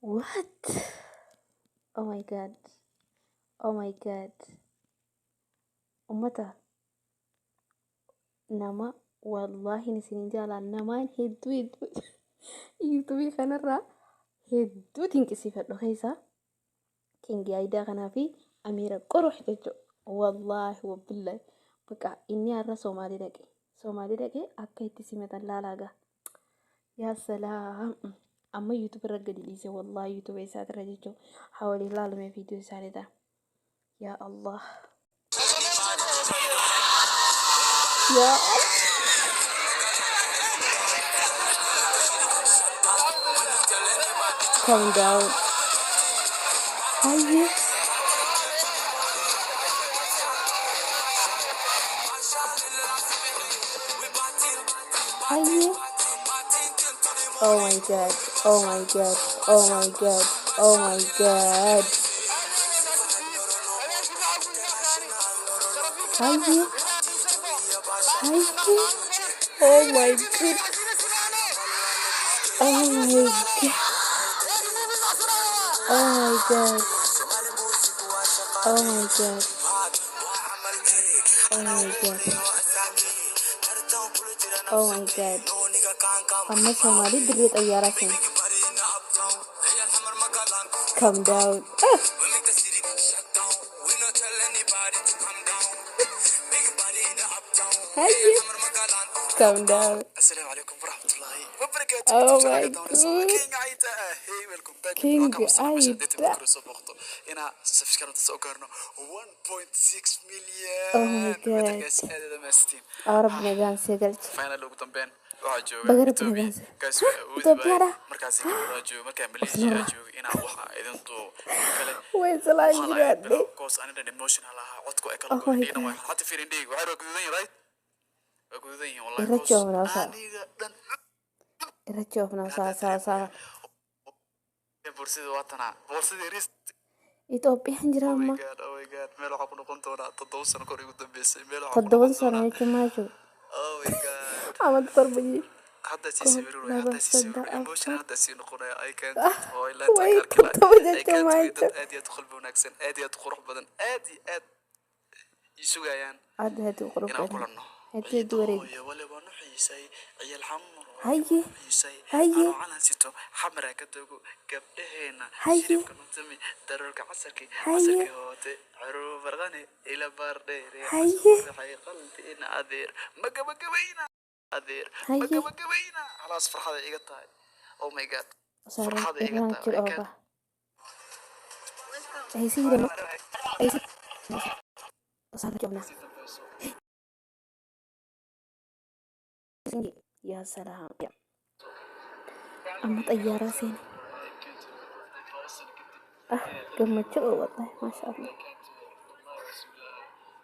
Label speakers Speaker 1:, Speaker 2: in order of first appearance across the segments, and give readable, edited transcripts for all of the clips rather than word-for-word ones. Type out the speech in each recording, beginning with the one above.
Speaker 1: What? Oh my god. Oh my god. Ummata nama wallahi nisinin jaalaan namaan hedduu yuutuubii kanarraa hedduu dinqisiifadhu keessaa kingi aayidaa kanaa fi amiira qorux jechuudha. Wallaahi wabbillahi baqa inni har'a Soomaalii dhaqee akka itti simatan laalaagaa. Yaa salaam. Amma yuutuub irra gadi dhiise wallaahi yuutuuba isaatirra jechuudha. Hawalii laalume viidiyoo isaaniidha. Yaa Allah. Yaa Allah. Calm down. Haye. Haye. Oh my god. Oh my god. Oh my god. Oh my god. Haye. Haye. Oh my god. Oh my god. Oh my god. Oh my god. Oh my god. Oh my god. Amma Somali dirree xayyaaraa seena. Calm down. Haye. Calm down.
Speaker 2: السلام عليكم ورحمة الله وبركاته.
Speaker 1: Oh my god.
Speaker 2: كينج عيدا هي ويلكم باك.
Speaker 1: King Aida.
Speaker 2: هنا سبسكرايب تسوقرنا 1.6 مليون.
Speaker 1: Oh my god.
Speaker 2: هذا ما ستين.
Speaker 1: Arab nagaan seegalcha.
Speaker 2: فاينل لو قطن waxaa jooga
Speaker 1: Bagarab
Speaker 2: Ethiopia
Speaker 1: nagaan.
Speaker 2: kaas
Speaker 1: Ethiopia.
Speaker 2: markaas waxaa jooga markaa Malaysia jooga ina waxa idin doo kale
Speaker 1: Way salaan jiraade.
Speaker 2: course anida emotional ah codku ay kala go'ayeen waa hada fiirin dhig waxa gududan yahay gududan yahay wallahi
Speaker 1: Ira joogna saa.
Speaker 2: borsida watana borsida ris
Speaker 1: Ethiopia jira ma.
Speaker 2: oh my god meel waxa ku noqon doona 7 sano kor ugu dambeysay meel
Speaker 1: waxa 7 sano ay kamaajo.
Speaker 2: oh my god
Speaker 1: Amad qarbiyi.
Speaker 2: hadda si sawir emotion hadda si noqonaya ay kan oo ila
Speaker 1: taagay
Speaker 2: aad iyo qalbi wanaagsan aad iyo qurux badan aad isugayaan
Speaker 1: aad qurux badan aad wareeg
Speaker 2: wala baan xiisay ciyal xamar
Speaker 1: haye
Speaker 2: ana sito xamra ka tago gabdhaheena
Speaker 1: shiribka
Speaker 2: nutami dararka casarki hoote caruu farqane ila baardheere waxay qalbi in adeer magabagabayna خلاص فرحة إيجتها oh my god فرحة إيجتها
Speaker 1: هي سيرة صار جبنا يا سلام أما طيارة سين قمة شو والله ما شاء الله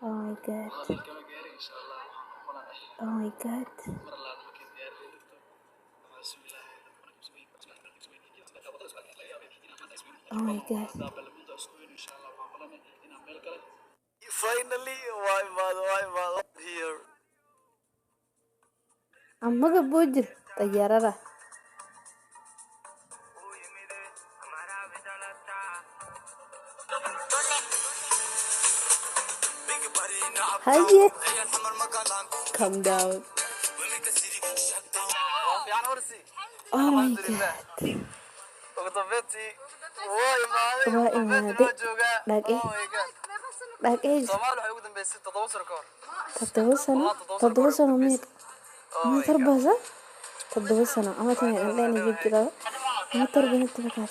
Speaker 1: oh my god oh my god oh my god
Speaker 2: finally why here
Speaker 1: أما قبوجر طيارة هاي calm down oh my god لكن
Speaker 2: Soomaali waxay ugu dambeysay 7 sano kahor
Speaker 1: 7 sano meed ما تربزة 7 سنة أما تاني عندنا يجرا ما تربينا تبكات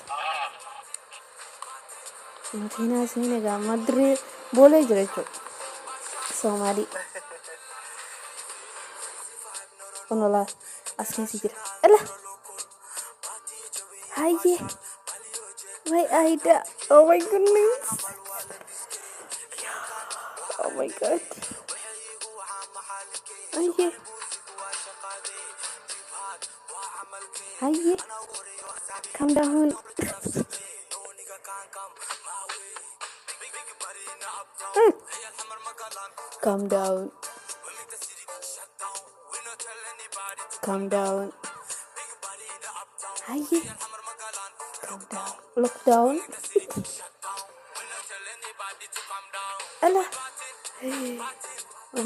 Speaker 1: ما فينا سنين جا ما أدري بوله يجرا Somali والله أسمع سيجرا الله هاي my Aida oh my goodness oh my god هاي هاي calm down calm down calm down هاي lockdown. Allah.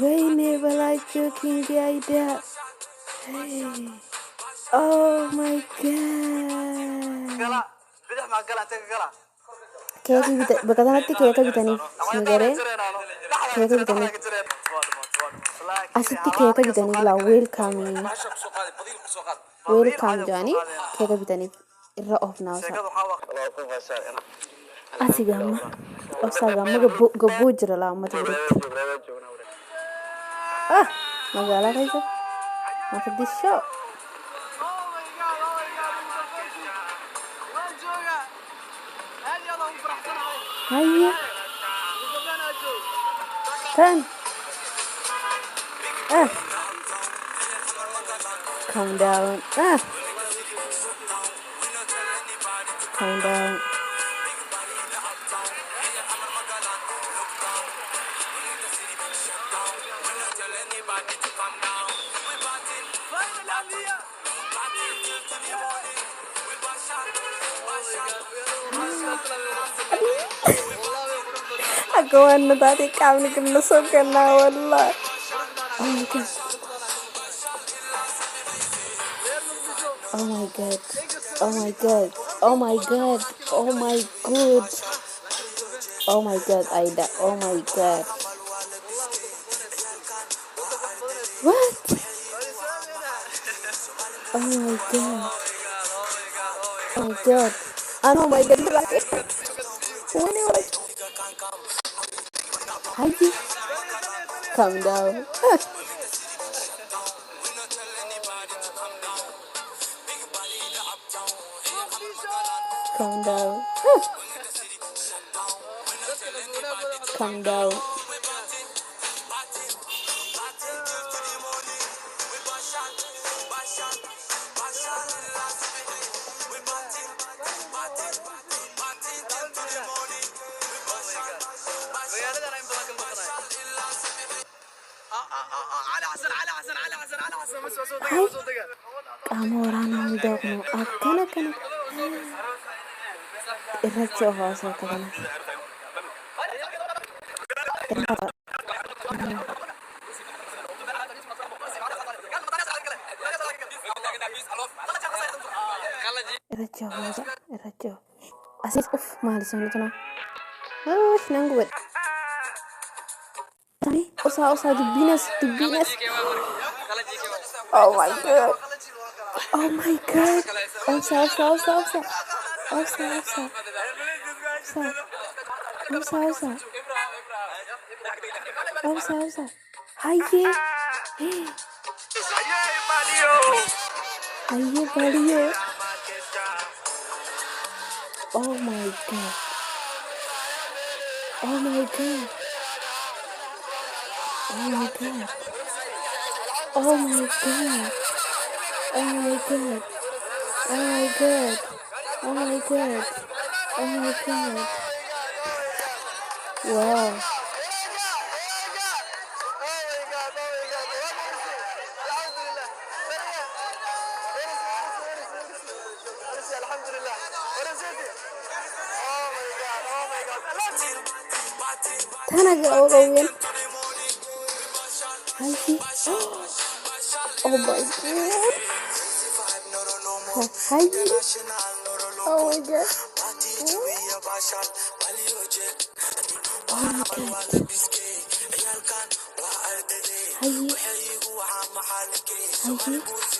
Speaker 1: Wayne balacho king idea. Oh my god.
Speaker 2: بدح مع قلع تقلع
Speaker 1: كيكي بكتنتي كيكي بتاني سنجرين كيكي بتاني أستي كيكي بتاني لا ويلكم جاني كيكي بتاني الرأوف ناوسا أسي جامع أسا جامع جبوجر لا ما تقولي ما قالها كيسا ما تدي الشو هيا كان calm down calm down aku anu tadi kami kena sokena wallah. Oh my god. Oh my god. Oh my god. Oh my god. Oh my god. Aida. Oh my god. What? Oh my god. Oh my god. Oh my god. Haji. Calm down. Calm down. Calm down. Kamu orang nondokmu, akan irracho hoose kana irracho asis mahal sonituna nanguwed tani usa dubinas oh my god usa haye Mario. Oh my god. Oh my god. Oh my god. Oh my god. Oh my god. Oh my god. Oh my god. Oh my god. Wow. Tanaga ogowen. Oh my god. Hi. Oh my god. Oh my god.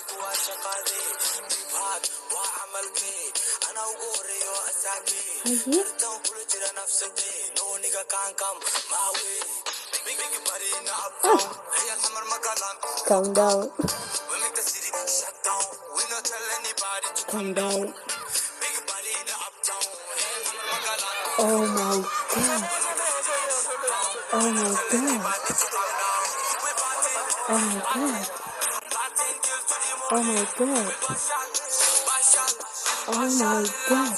Speaker 1: Calm down. Calm down. Oh my god. Oh my god. Oh my god. Oh my god. Oh my god.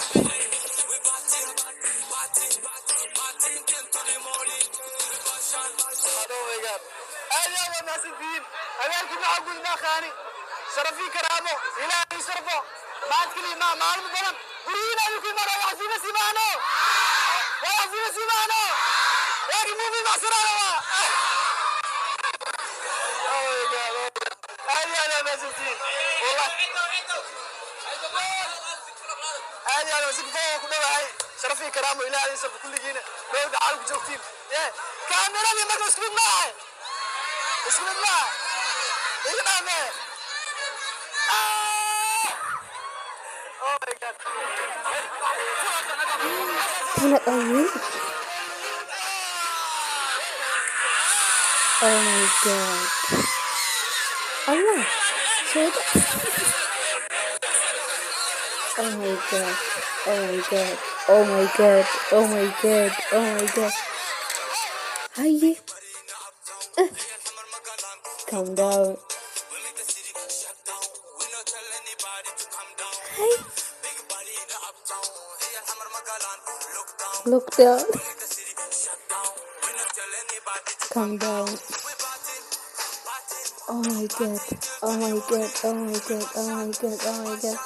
Speaker 1: شرفي كرامه إلهي شرفه ما تكلي ما معلوم بلن
Speaker 2: سمعنا يا موفي مع هذه انا ما شفتين والله هذه انا مسك فوق كلها شرفي كرامه الهي يسب كل جينا لو دعالك جوكتين كاميرا دي ما تسكت معي اسكت معي ايه معي اوه ماي جاد
Speaker 1: Anak angin. Oh my god. Allah. Sudah. Oh my god. Oh my god. Oh my god. Oh my god. Oh my god. Haye. Calm down. Hey. Look down. Calm down. Oh my god. Oh my god. Oh my god. Oh my god. Oh my god.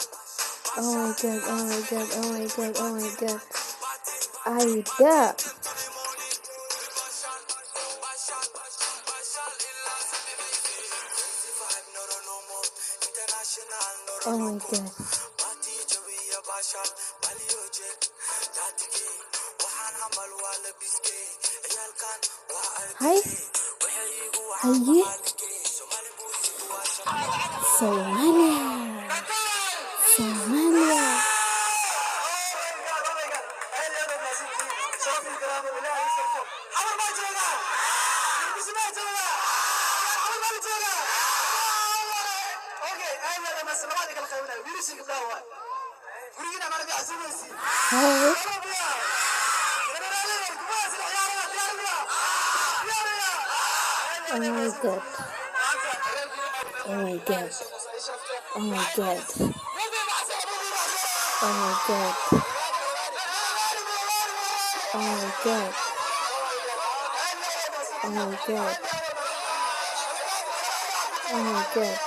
Speaker 1: Oh my god. Oh my god. Oh my god. Oh my god. Aida. Oh my god. Hi. Haye. Somalia. Somalia. How? Oh my god. Oh my god. Oh my god. Oh my god. Oh my god. Oh my god. Oh my god.